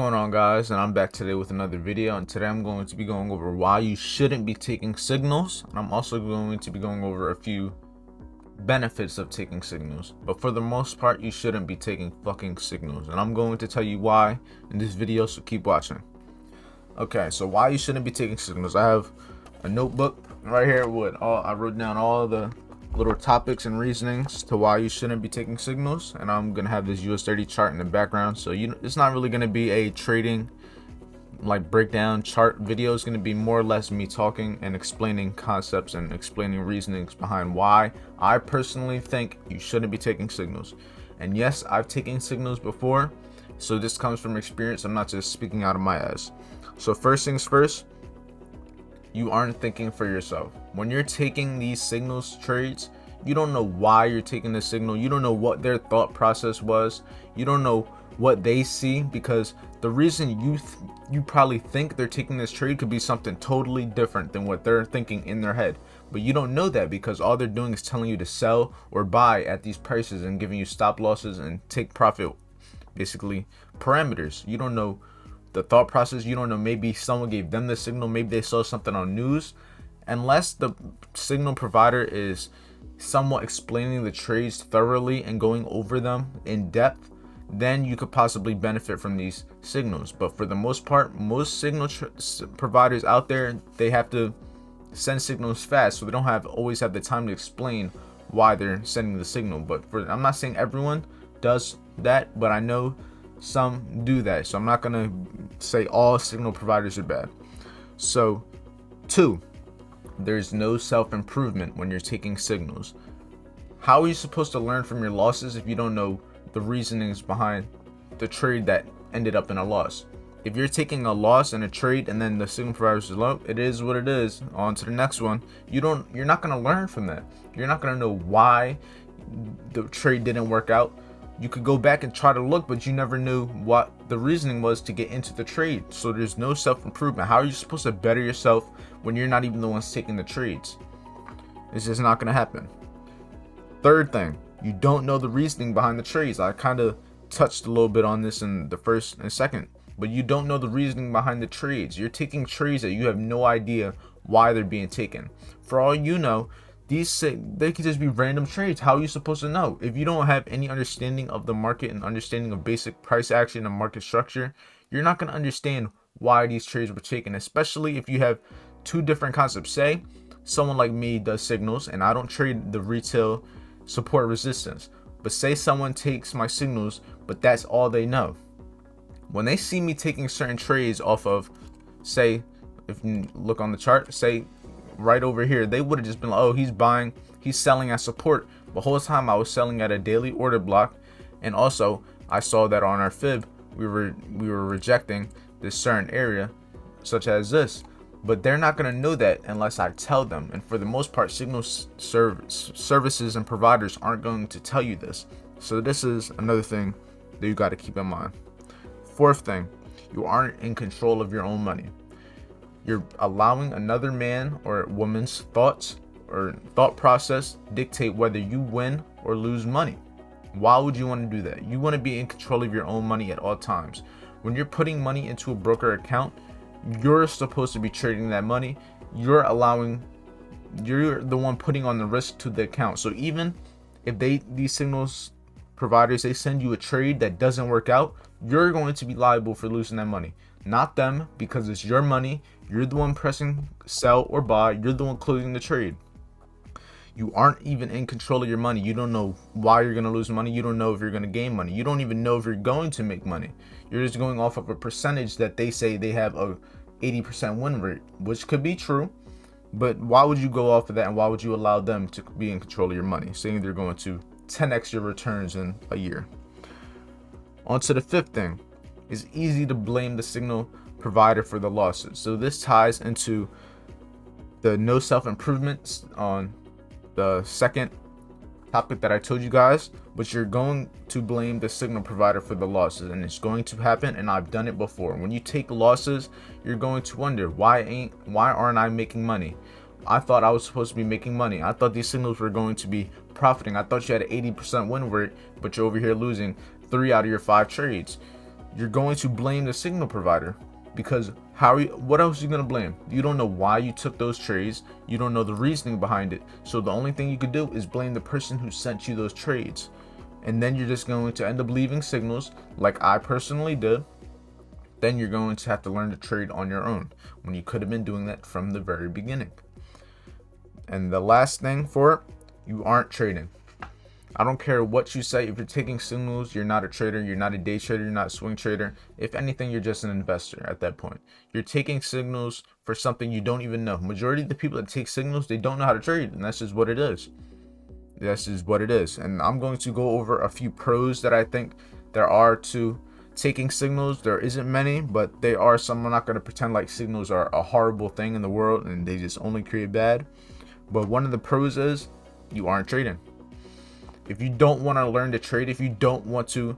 going on, guys? And I'm back today with another video, and today I'm going to be going over why you shouldn't be taking signals, and I'm also going to be going over a few benefits of taking signals. But for the most part, you shouldn't be taking fucking signals, and I'm going to tell you why in this video, so keep watching. Okay, so why you shouldn't be taking signals. I have a notebook right here with I wrote down all the little topics and reasonings to why you shouldn't be taking signals, and I'm gonna have this US30 chart in the background, so it's not really gonna be a trading like breakdown chart video. It's gonna be more or less me talking and explaining concepts and explaining reasonings behind why I personally think you shouldn't be taking signals. And yes, I've taken signals before, so this comes from experience. I'm not just speaking out of my ass. So first things first, you aren't thinking for yourself. When you're taking these signals trades, you don't know why you're taking the signal. You don't know what their thought process was. You don't know what they see, because the reason you probably think they're taking this trade could be something totally different than what they're thinking in their head. But you don't know that because all they're doing is telling you to sell or buy at these prices and giving you stop losses and take profit, basically parameters. You don't know the thought process. You don't know, maybe someone gave them the signal, maybe they saw something on news. Unless the signal provider is somewhat explaining the trades thoroughly and going over them in depth, then you could possibly benefit from these signals. But for the most part, most signal providers out there, they have to send signals fast, so they don't always have the time to explain why they're sending the signal. But I'm not saying everyone does that, but I know some do that, so I'm not gonna say all signal providers are bad. So 2, there's no self-improvement when you're taking signals. How are you supposed to learn from your losses if you don't know the reasonings behind the trade that ended up in a loss? If you're taking a loss in a trade and then the signal provider says, "Look, it is what it is, on to the next one," you're not going to learn from that. You're not going to know why the trade didn't work out. You could go back and try to look, but you never knew what the reasoning was to get into the trade. So there's no self-improvement. How are you supposed to better yourself when you're not even the ones taking the trades? It's just not going to happen. Third thing, you don't know the reasoning behind the trades. I kind of touched a little bit on this in the first and second, but you don't know the reasoning behind the trades. You're taking trades that you have no idea why they're being taken. For all you know, they could just be random trades. How are you supposed to know? If you don't have any understanding of the market and understanding of basic price action and market structure, you're not going to understand why these trades were taken, especially if you have two different concepts. Say someone like me does signals and I don't trade the retail support resistance, but say someone takes my signals, but that's all they know. When they see me taking certain trades off of, say, if you look on the chart, say right over here, they would have just been like, "Oh, he's buying, he's selling at support." The whole time I was selling at a daily order block, and also I saw that on our fib we were rejecting this certain area, such as this. But they're not going to know that unless I tell them. And for the most part, signal services and providers aren't going to tell you this. So this is another thing that you got to keep in mind. Fourth thing, you aren't in control of your own money. You're allowing another man or woman's thoughts or thought process dictate whether you win or lose money. Why would you want to do that? You want to be in control of your own money at all times. When you're putting money into a broker account, you're supposed to be trading that money. You're the one putting on the risk to the account. So even if these signals providers, they send you a trade that doesn't work out, you're going to be liable for losing that money, not them, because it's your money. You're the one pressing sell or buy. You're the one closing the trade. You aren't even in control of your money. You don't know why you're going to lose money. You don't know if you're going to gain money. You don't even know if you're going to make money. You're just going off of a percentage that they say they have a 80% win rate, which could be true. But why would you go off of that, and why would you allow them to be in control of your money, saying they're going to 10x your returns in a year? On to the fifth thing. It's easy to blame the signal provider for the losses. So this ties into the no self-improvements on the second topic that I told you guys, but you're going to blame the signal provider for the losses, and it's going to happen, and I've done it before. When you take losses, you're going to wonder, why aren't I making money? I thought I was supposed to be making money. I thought these signals were going to be profiting. I thought you had an 80% win rate, but you're over here losing 3 out of your 5 trades. you're going to blame the signal provider, because what else are you going to blame? You don't know why you took those trades. You don't know the reasoning behind it. So the only thing you could do is blame the person who sent you those trades. And then you're just going to end up leaving signals like I personally did. Then you're going to have to learn to trade on your own when you could have been doing that from the very beginning. And the last thing for it, you aren't trading. I don't care what you say. If you're taking signals, you're not a trader. You're not a day trader. You're not a swing trader. If anything, you're just an investor at that point. You're taking signals for something you don't even know. Majority of the people that take signals, they don't know how to trade, and that's just what it is. That's just what it is. And I'm going to go over a few pros that I think there are to taking signals. There isn't many, but they are some. I'm not going to pretend like signals are a horrible thing in the world and they just only create bad. But one of the pros is you aren't trading. If you don't want to learn to trade, if you don't want to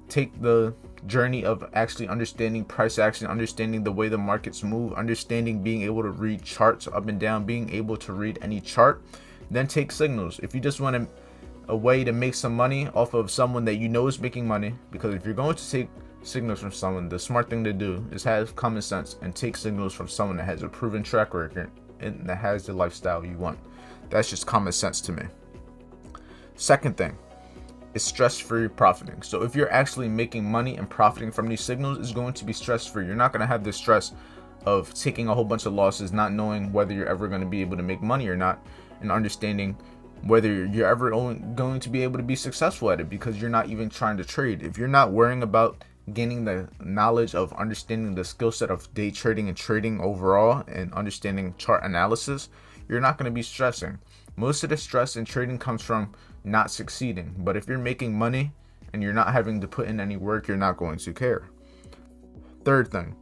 take the journey of actually understanding price action, understanding the way the markets move, understanding being able to read charts up and down, being able to read any chart, then take signals. If you just want a way to make some money off of someone that you know is making money, because if you're going to take signals from someone, the smart thing to do is have common sense and take signals from someone that has a proven track record and that has the lifestyle you want. That's just common sense to me. Second thing is stress-free profiting. So if you're actually making money and profiting from these signals, it's going to be stress-free. You're not going to have the stress of taking a whole bunch of losses, not knowing whether you're ever going to be able to make money or not, and understanding whether you're ever going to be able to be successful at it, because you're not even trying to trade. If you're not worrying about gaining the knowledge of understanding the skill set of day trading and trading overall and understanding chart analysis, you're not going to be stressing. Most of the stress in trading comes from not succeeding. But if you're making money and you're not having to put in any work, you're not going to care. Third thing,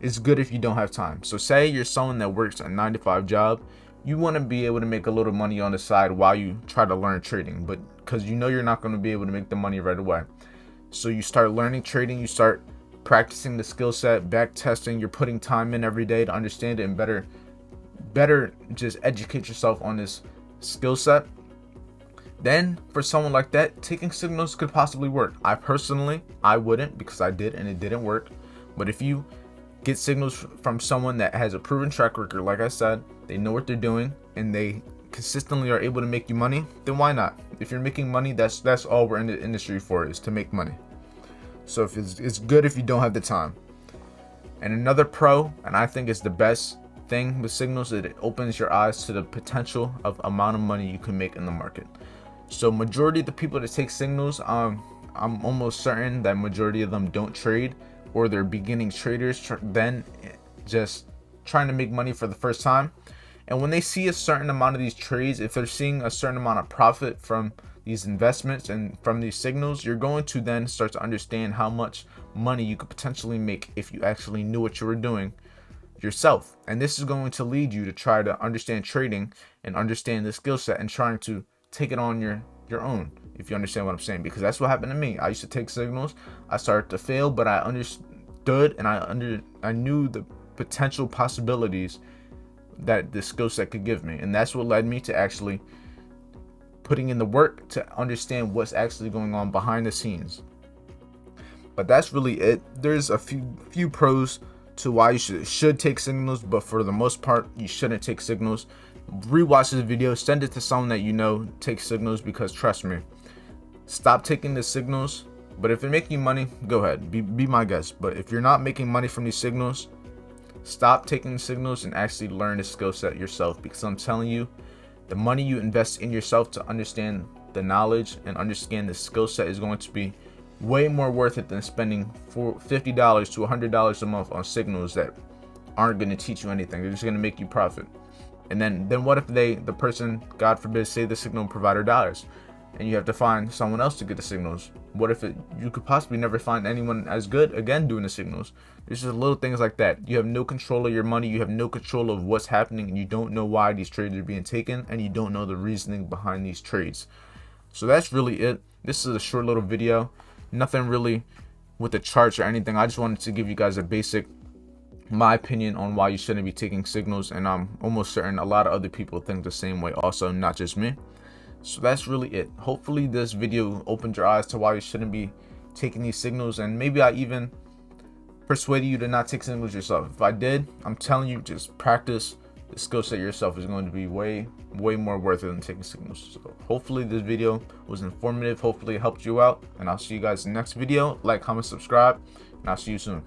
it's good if you don't have time. So say you're someone that works a 9-to-5 job, you want to be able to make a little money on the side while you try to learn trading, but because you know you're not going to be able to make the money right away. So you start learning trading, you start practicing the skill set, back testing, you're putting time in every day to understand it and better just educate yourself on this skill set. Then for someone like that, taking signals could possibly work. I wouldn't, because I did and it didn't work. But if you get signals from someone that has a proven track record, like I said, they know what they're doing and they consistently are able to make you money, then why not? If you're making money, that's all we're in the industry for, is to make money. So if it's good if you don't have the time. And another pro, and I think it's the best thing with signals, that it opens your eyes to the potential of amount of money you can make in the market. So majority of the people that take signals, I'm almost certain that majority of them don't trade, or they're beginning traders, then just trying to make money for the first time. And when they see a certain amount of these trades, if they're seeing a certain amount of profit from these investments and from these signals, you're going to then start to understand how much money you could potentially make if you actually knew what you were doing yourself. And this is going to lead you to try to understand trading and understand the skill set and trying to take it on your own, if you understand what I'm saying. Because that's what happened to me. I used to take signals, I started to fail, but I understood and I knew the potential possibilities that the skill set could give me, and that's what led me to actually putting in the work to understand what's actually going on behind the scenes. But that's really it. There's a few pros to why you should take signals, but for the most part you shouldn't take signals. Rewatch this video, send it to someone that you know takes signals, because trust me, stop taking the signals. But if they're making you money, go ahead, be my guest. But if you're not making money from these signals, stop taking signals and actually learn the skill set yourself, because I'm telling you, the money you invest in yourself to understand the knowledge and understand the skill set is going to be way more worth it than spending $50 to $100 a month on signals that aren't going to teach you anything. They're just going to make you profit. And then what if the person, God forbid, say the signal provider dies and you have to find someone else to get the signals? What if you could possibly never find anyone as good again doing the signals? There's just little things like that. You have no control of your money. You have no control of what's happening, and you don't know why these trades are being taken, and you don't know the reasoning behind these trades. So that's really it. This is a short little video. Nothing really with the charts or anything. I just wanted to give you guys a basic, my opinion on why you shouldn't be taking signals, and I'm almost certain a lot of other people think the same way also, not just me. So that's really it. Hopefully this video opened your eyes to why you shouldn't be taking these signals, and maybe I even persuaded you to not take signals yourself. If I did, I'm telling you, just practice the skill set yourself is going to be way more worth it than taking signals. So hopefully this video was informative, hopefully it helped you out, and I'll see you guys in the next video. Like, comment, subscribe, and I'll see you soon.